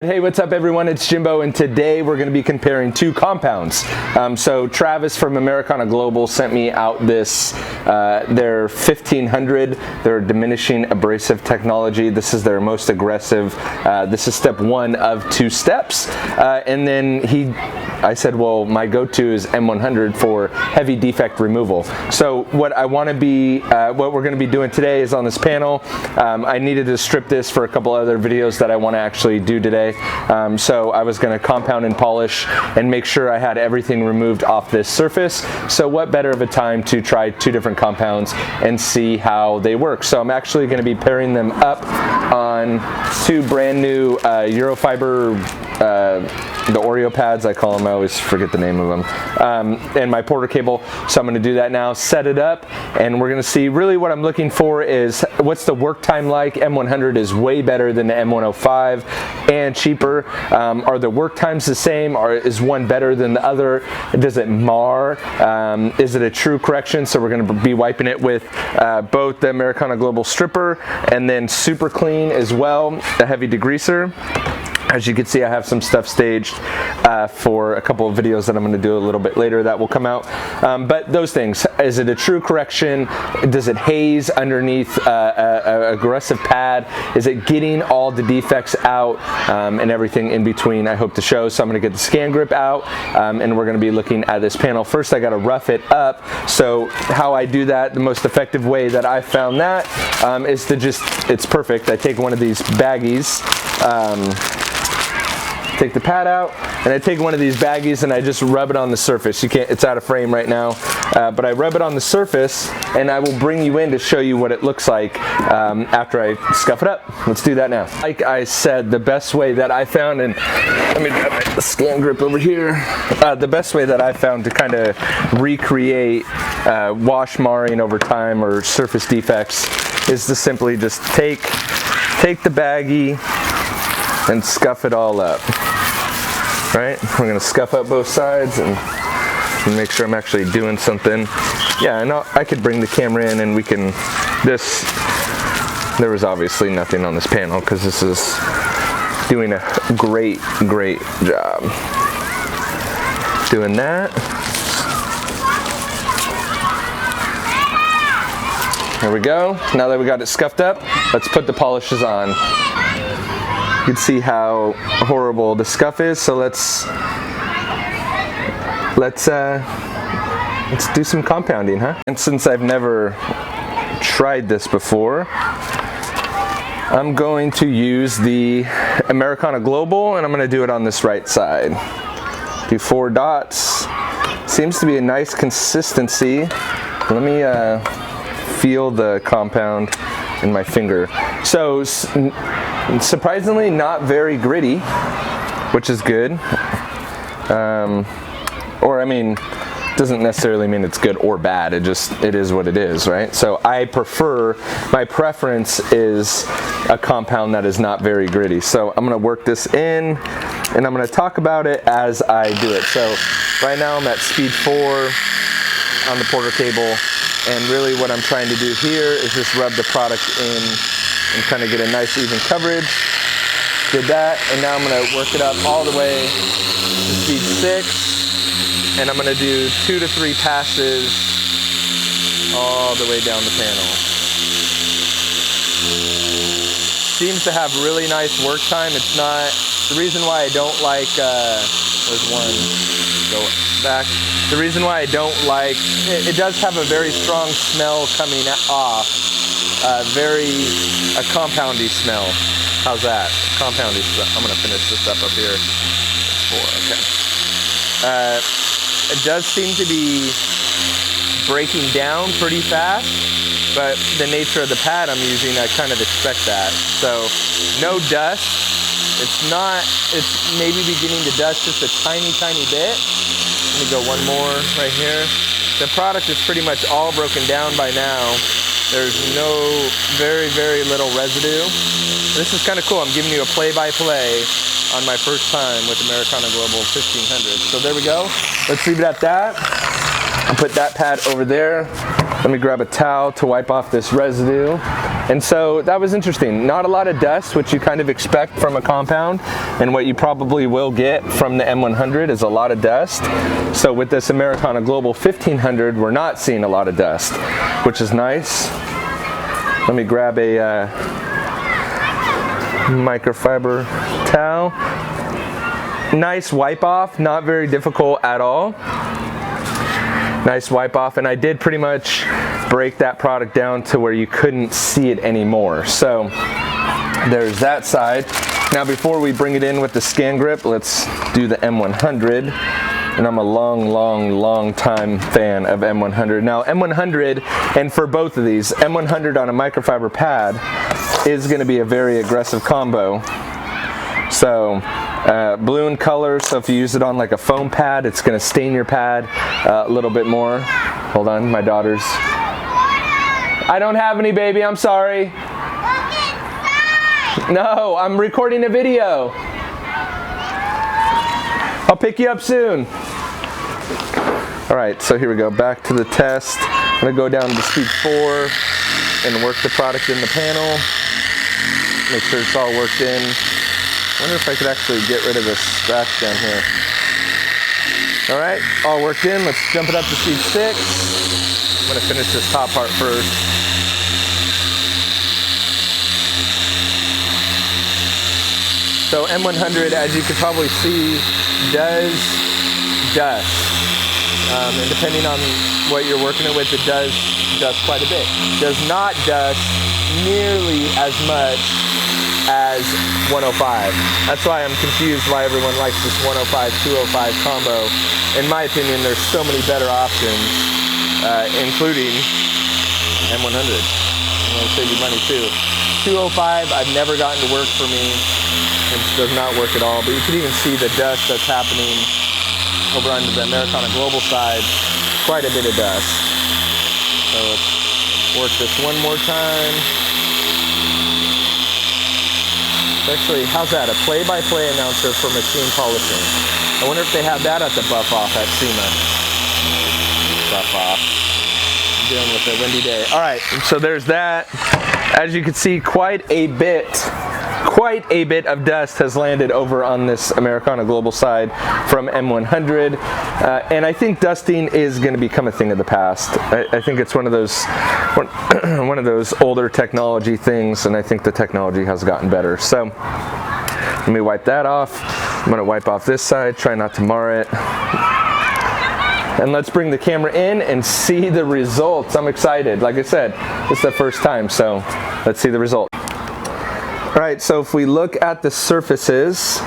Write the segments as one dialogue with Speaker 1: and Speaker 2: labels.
Speaker 1: Hey, what's up everyone? It's Jimbo, and today we're going to be comparing two compounds. So Travis from Americana Global sent me out this, their 1500, their diminishing abrasive technology. This is their most aggressive. This is step one of two steps. And then I said, well, my go-to is M100 for heavy defect removal. So what we're going to be doing today is on this panel. I needed to strip this for a couple other videos that I want to actually do today. So I was going to compound and polish and make sure I had everything removed off this surface. So what better of a time to try two different compounds and see how they work. So I'm actually going to be pairing them up on two brand new uro-fiber, the Oreo pads, I call them, I always forget the name of them, and my Porter cable. So I'm going to do that now, set it up, and we're going to see really what I'm looking for is what's the work time like. M100 is way better than the M105 and cheaper. Are the work times the same, or is one better than the other? Does it mar? Is it a true correction? So we're going to be wiping it with both the Americana Global stripper and then super clean as well, a heavy degreaser. As you can see, I have some stuff staged for a couple of videos that I'm going to do a little bit later that will come out. But those things, is it a true correction? Does it haze underneath an aggressive pad? Is it getting all the defects out and everything in between? I hope to show. So I'm going to get the scan grip out and we're going to be looking at this panel. First, I got to rough it up. So how I do that, the most effective way that I found that is to it's perfect. I take one of these baggies, take the pad out, and I take one of these baggies and I just rub it on the surface. You can't, it's out of frame right now, but I rub it on the surface and I will bring you in to show you what it looks like after I scuff it up. Let's do that now. Like I said, the best way that I found, and let me grab my scan grip over here, the best way that I found to kind of recreate wash marring over time or surface defects is to simply just take the baggie and scuff it all up. Right? We're gonna scuff up both sides and make sure I'm actually doing something. Yeah, I know I could bring the camera in and we can, there was obviously nothing on this panel because this is doing a great job. Doing that. There we go. Now that we got it scuffed up, let's put the polishes on. You can see how horrible the scuff is, so let's do some compounding, huh? And since I've never tried this before, I'm going to use the Americana Global, and I'm going to do it on this right side. Do 4 dots. Seems to be a nice consistency. Let me feel the compound in my finger. So surprisingly not very gritty, which is good. Or I mean, doesn't necessarily mean it's good or bad. It is what it is, right? So my preference is a compound that is not very gritty. So I'm gonna work this in and I'm gonna talk about it as I do it. So right now I'm at speed 4 on the Porter cable. And really what I'm trying to do here is just rub the product in and kind of get a nice even coverage. Did that, and now I'm going to work it up all the way to speed 6. And I'm going to do 2 to 3 passes all the way down the panel. Seems to have really nice work time. It's not, the reason why I don't like, there's one, go back. The reason why I don't like, it does have a very strong smell coming off, a compoundy smell. How's that? Compoundy smell. I'm gonna finish this up here. 4, okay. It does seem to be breaking down pretty fast, but the nature of the pad I'm using, I kind of expect that. So no dust. It's maybe beginning to dust just a tiny bit. Let me go one more right here. The product is pretty much all broken down by now. There's very little residue. This is kind of cool. I'm giving you a play-by-play on my first time with Americana Global 1500. So there we go. Let's leave it at that. I'll put that pad over there. Let me grab a towel to wipe off this residue. And so that was interesting. Not a lot of dust, which you kind of expect from a compound, and what you probably will get from the M100 is a lot of dust. So with this Americana Global 1500, we're not seeing a lot of dust, which is nice. Let me grab a microfiber towel. Nice wipe off, not very difficult at all. Nice wipe off, and I did pretty much break that product down to where you couldn't see it anymore. So there's that side. Now before we bring it in with the scan grip, let's do the M100. And I'm a long time fan of M100. Now M100, and for both of these, M100 on a microfiber pad is going to be a very aggressive combo. So blue in color, so if you use it on like a foam pad, it's going to stain your pad a little bit more. Hold on, my daughter's. I don't have any, baby, I'm sorry. No, I'm recording a video. I'll pick you up soon. All right, so here we go, back to the test. I'm gonna go down to speed 4 and work the product in the panel. Make sure it's all worked in. I wonder if I could actually get rid of this scratch down here. All right, all worked in. Let's jump it up to speed 6. I'm gonna finish this top part first. So M100, as you could probably see, does dust. And depending on what you're working it with, it does dust quite a bit. Does not dust nearly as much as 105. That's why I'm confused why everyone likes this 105-205 combo. In my opinion, there's so many better options, including M100. I'm gonna save you money too. 205, I've never gotten to work for me. It does not work at all, but you can even see the dust that's happening over on the Americana Global side. Quite a bit of dust. So let's work this one more time. Actually, how's that? A play-by-play announcer for machine polishing. I wonder if they have that at the buff off at SEMA. Buff off. I'm dealing with a windy day. All right, so there's that. As you can see, quite a bit of dust has landed over on this Americana Global side from M100, and I think dusting is going to become a thing of the past. I think it's one of those older technology things, and I think the technology has gotten better. So let me wipe that off. I'm going to wipe off this side, try not to mar it. And let's bring the camera in and see the results. I'm excited. Like I said, it's the first time, so let's see the result. All right, so if we look at the surfaces,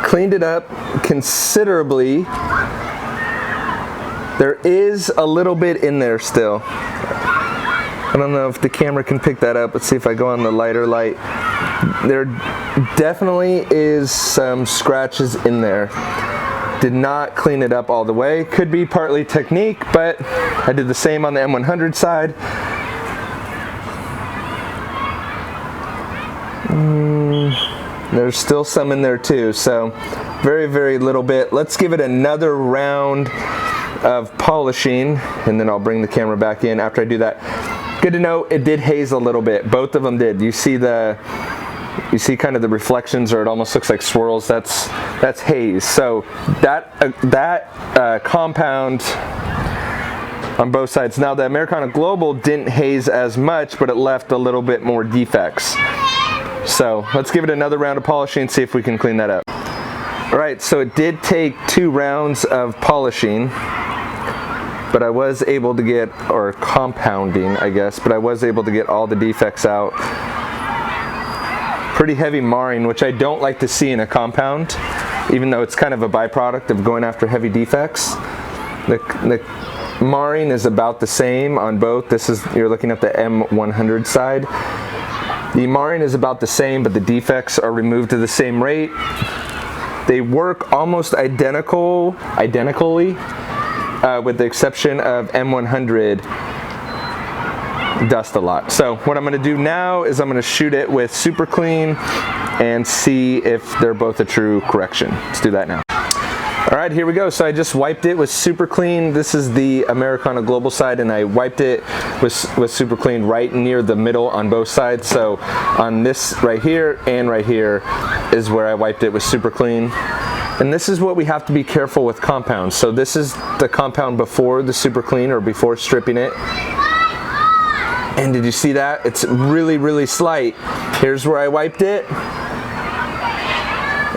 Speaker 1: cleaned it up considerably. There is a little bit in there still. I don't know if the camera can pick that up. Let's see if I go on the lighter light. There definitely is some scratches in there. Did not clean it up all the way. Could be partly technique, but I did the same on the M100 side. There's still some in there too, so very little bit. Let's give it another round of polishing, and then I'll bring the camera back in after I do that. Good to know it did haze a little bit. Both of them did. You see kind of the reflections, or it almost looks like swirls. That's haze. So that compound on both sides. Now the Americana Global didn't haze as much, but it left a little bit more defects. So let's give it another round of polishing and see if we can clean that up. All right, so it did take 2 rounds of polishing, but I was able to get, or compounding, I guess, but I was able to get all the defects out. Pretty heavy marring, which I don't like to see in a compound, even though it's kind of a byproduct of going after heavy defects. The marring is about the same on both. You're looking at the M100 side. The marring is about the same, but the defects are removed at the same rate. They work almost identically, with the exception of M100 dust a lot. So what I'm going to do now is I'm going to shoot it with super clean and see if they're both a true correction. Let's do that now. All right, here we go. So I just wiped it with Super Clean. This is the Americana Global side, and I wiped it with Super Clean right near the middle on both sides. So on this right here and right here is where I wiped it with Super Clean. And this is what we have to be careful with compounds. So this is the compound before the Super Clean, or before stripping it. And did you see that? It's really, really slight. Here's where I wiped it.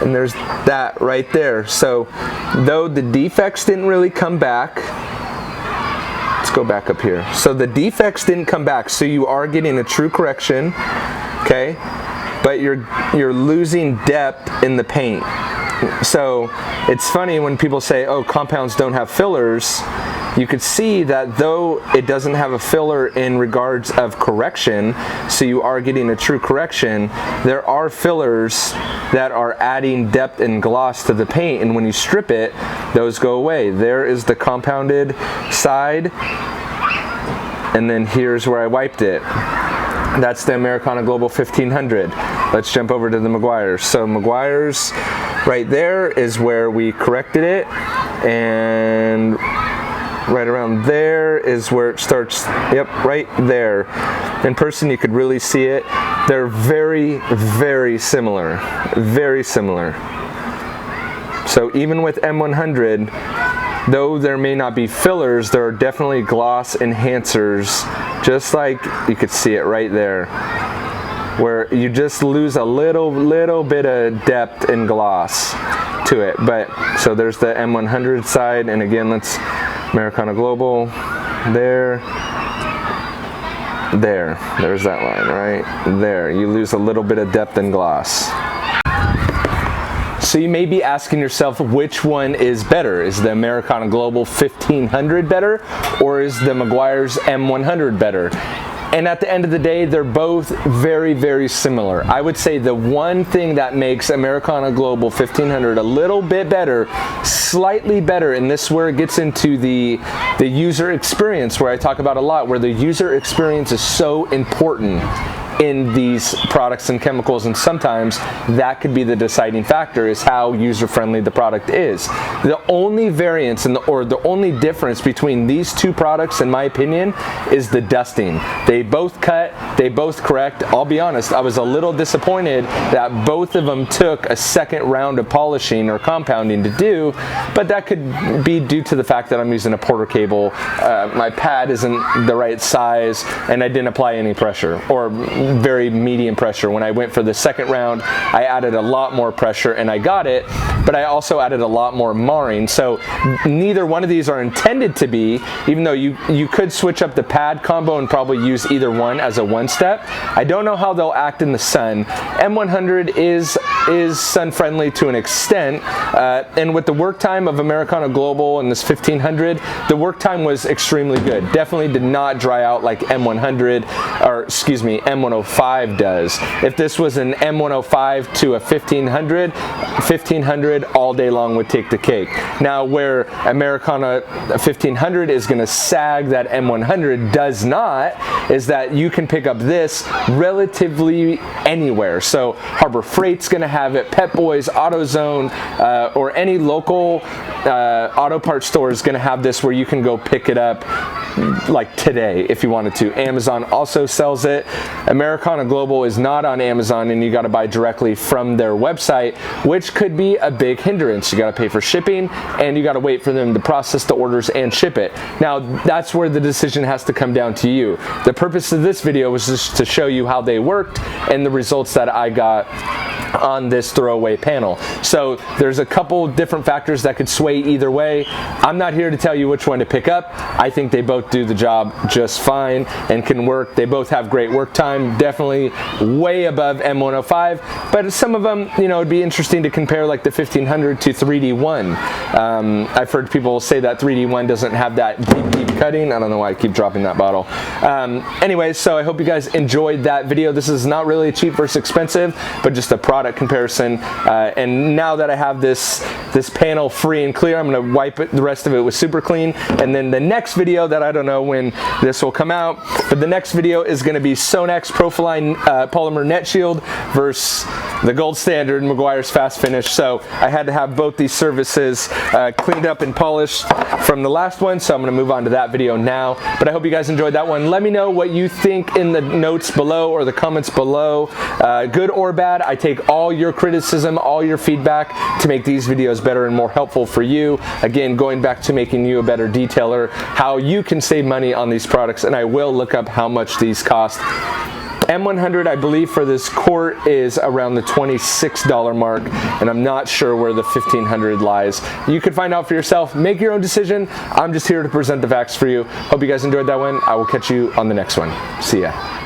Speaker 1: And there's that right there. So though the defects didn't really come back, let's go back up here. So the defects didn't come back, so you are getting a true correction, okay? But you're losing depth in the paint. So it's funny when people say, oh, compounds don't have fillers. You could see that though it doesn't have a filler in regards of correction, so you are getting a true correction, there are fillers that are adding depth and gloss to the paint, and when you strip it, those go away. There is the compounded side, and then here's where I wiped it. That's the Americana Global 1500. Let's jump over to the Meguiars. So Meguiars, right there is where we corrected it, and right around there is where it starts. Yep, right there. In person you could really see it. They're very, very similar. Very similar. So even with M100, though there may not be fillers, there are definitely gloss enhancers, just like you could see it right there, where you just lose a little bit of depth and gloss to it. But so there's the M100 side, and again, let's Americana Global, there's that line right there. You lose a little bit of depth and gloss. So you may be asking yourself, which one is better? Is the Americana Global 1500 better, or is the Meguiars M100 better? And at the end of the day, they're both very, very similar. I would say the one thing that makes Americana Global 1500 a little bit better, slightly better, and this is where it gets into the user experience, where I talk about a lot, where the user experience is so important in these products and chemicals, and sometimes that could be the deciding factor, is how user-friendly the product is. The only variance or the only difference between these two products, in my opinion, is the dusting. They both cut, they both correct. I'll be honest, I was a little disappointed that both of them took a second round of polishing or compounding to do, but that could be due to the fact that I'm using a Porter cable. My pad isn't the right size, and I didn't apply any pressure, or very medium pressure. When I went for the second round, I added a lot more pressure and I got it, but I also added a lot more marring. So neither one of these are intended to be, even though you could switch up the pad combo and probably use either one as a one step. I don't know how they'll act in the sun. M100 is sun friendly to an extent, and with the work time of Americana Global and this 1500, the work time was extremely good. Definitely did not dry out like M100, or excuse me, M105 does. If this was an M105 to a 1500 all day long would take the cake. Now where Americana 1500 is going to sag that M100 does not, is that you can pick up this relatively anywhere. So Harbor Freight's going to have it, Pep Boys, AutoZone, or any local auto parts store is going to have this, where you can go pick it up like today if you wanted to. Amazon also sells it. Americana Global is not on Amazon, and you got to buy directly from their website, which could be a big hindrance. You got to pay for shipping, and you got to wait for them to process the orders and ship it. Now that's where the decision has to come down to you. The purpose of this video was just to show you how they worked and the results that I got on this throwaway panel. So there's a couple different factors that could sway either way. I'm not here to tell you which one to pick up. I think they both do the job just fine and can work. They both have great work time, definitely way above M105, but some of them, you know, it'd be interesting to compare like the 1500 to 3D1. I've heard people say that 3D1 doesn't have that deep cutting. I don't know why I keep dropping that bottle. Anyway, so I hope you guys enjoyed that video. This is not really cheap versus expensive, but just a product comparison. And now that I have this panel free and clear, I'm going to wipe the rest of it with Super Clean. And then the next video, that I don't know when this will come out, but the next video is going to be Sonax Profiline polymer net shield versus the gold standard Meguiar's Fast Finish. So I had to have both these surfaces cleaned up and polished from the last one, so I'm going to move on to that video now. But I hope you guys enjoyed that one. Let me know what you think in the notes below or the comments below, good or bad. I take all your criticism, all your feedback to make these videos better and more helpful for you. Again, going back to making you a better detailer, how you can save money on these products, and I will look up how much these cost. M100, I believe, for this quart is around the $26 mark, and I'm not sure where the 1500 lies. You can find out for yourself. Make your own decision. I'm just here to present the facts for you. Hope you guys enjoyed that one. I will catch you on the next one. See ya.